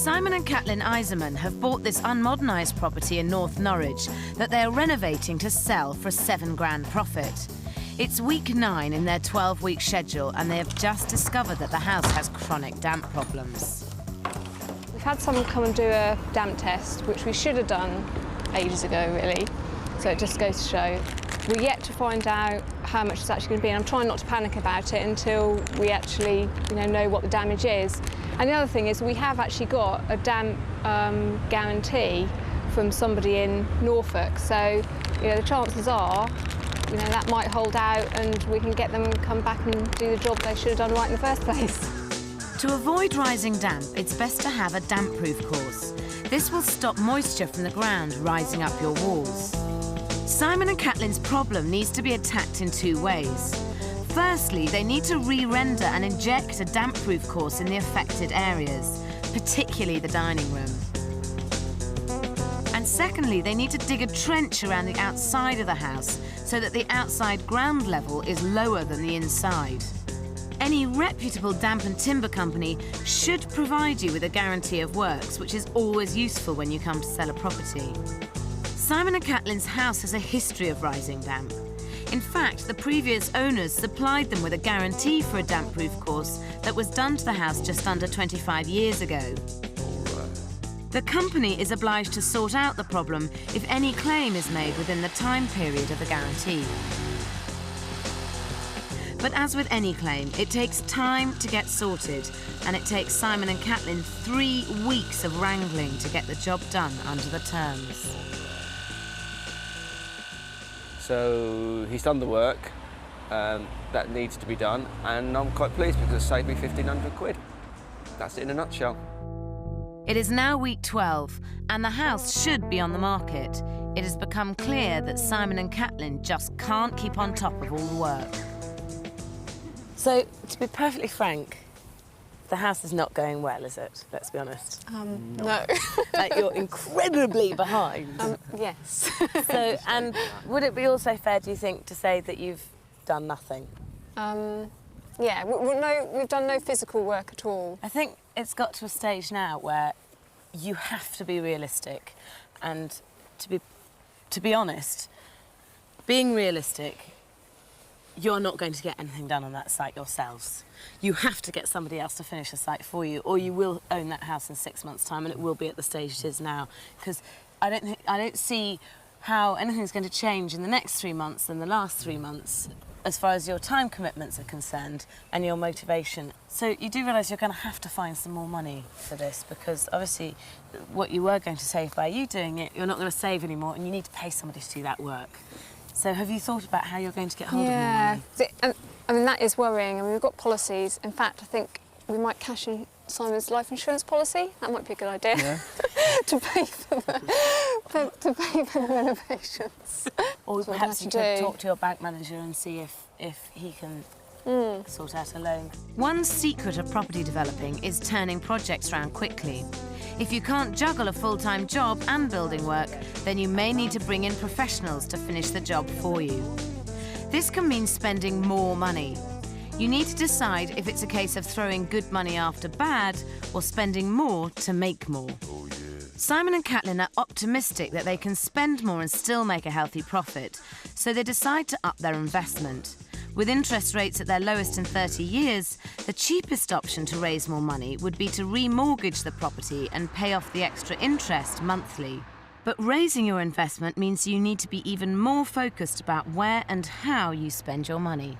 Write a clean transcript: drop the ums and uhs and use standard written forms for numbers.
Simon and Kathleen Eiserman have bought this unmodernised property in North Norwich that they are renovating to sell for a £7 profit. It's week 9 in their 12-week schedule, and they have just discovered that the house has chronic damp problems. We've had someone come and do a damp test, which we should have done ages ago, really. So it just goes to show. We're yet to find out how much it's actually going to be, and I'm trying not to panic about it until we actually, know what the damage is. And the other thing is we have actually got a damp guarantee from somebody in Norfolk, so the chances are that might hold out and we can get them and come back and do the job they should have done right in the first place. To avoid rising damp, it's best to have a damp-proof course. This will stop moisture from the ground rising up your walls. Simon and Kathleen's problem needs to be attacked in 2 ways. Firstly, they need to re-render and inject a damp-proof course in the affected areas, particularly the dining room. And secondly, they need to dig a trench around the outside of the house so that the outside ground level is lower than the inside. Any reputable damp and timber company should provide you with a guarantee of works, which is always useful when you come to sell a property. Simon and Kathleen's house has a history of rising damp. In fact, the previous owners supplied them with a guarantee for a damp-proof course that was done to the house just under 25 years ago. The company is obliged to sort out the problem if any claim is made within the time period of the guarantee. But as with any claim, it takes time to get sorted, and it takes Simon and Kathleen 3 weeks of wrangling to get the job done under the terms. So he's done the work that needs to be done, and I'm quite pleased because it saved me £1,500. That's it in a nutshell. It is now week 12, and the house should be on the market. It has become clear that Simon and Kathleen just can't keep on top of all the work. So, to be perfectly frank, the house is not going well, is it? Let's be honest. No. Like, you're incredibly behind. Yes. So, and would it be also fair, do you think, to say that you've done nothing? Yeah, we've done no physical work at all. I think it's got to a stage now where you have to be realistic, and to be honest, being realistic, you're not going to get anything done on that site yourselves. You have to get somebody else to finish the site for you, or you will own that house in 6 months' time, and it will be at the stage it is now. Because I don't see how anything's going to change in the next 3 months than the last 3 months, as far as your time commitments are concerned and your motivation. So you do realise you're going to have to find some more money for this, because obviously what you were going to save by you doing it, you're not going to save anymore, and you need to pay somebody to do that work. So have you thought about how you're going to get hold of more money? Yeah, I mean, that is worrying. I mean, we've got policies. In fact, I think we might cash in Simon's life insurance policy. That might be a good idea. Yeah. to pay for the renovations. Or perhaps you could talk to your bank manager and see if he can sort out a loan. One secret of property developing is turning projects around quickly. If you can't juggle a full-time job and building work, then you may need to bring in professionals to finish the job for you. This can mean spending more money. You need to decide if it's a case of throwing good money after bad or spending more to make more. Simon and Kathleen are optimistic that they can spend more and still make a healthy profit, so they decide to up their investment. With interest rates at their lowest in 30 years, the cheapest option to raise more money would be to remortgage the property and pay off the extra interest monthly. But raising your investment means you need to be even more focused about where and how you spend your money.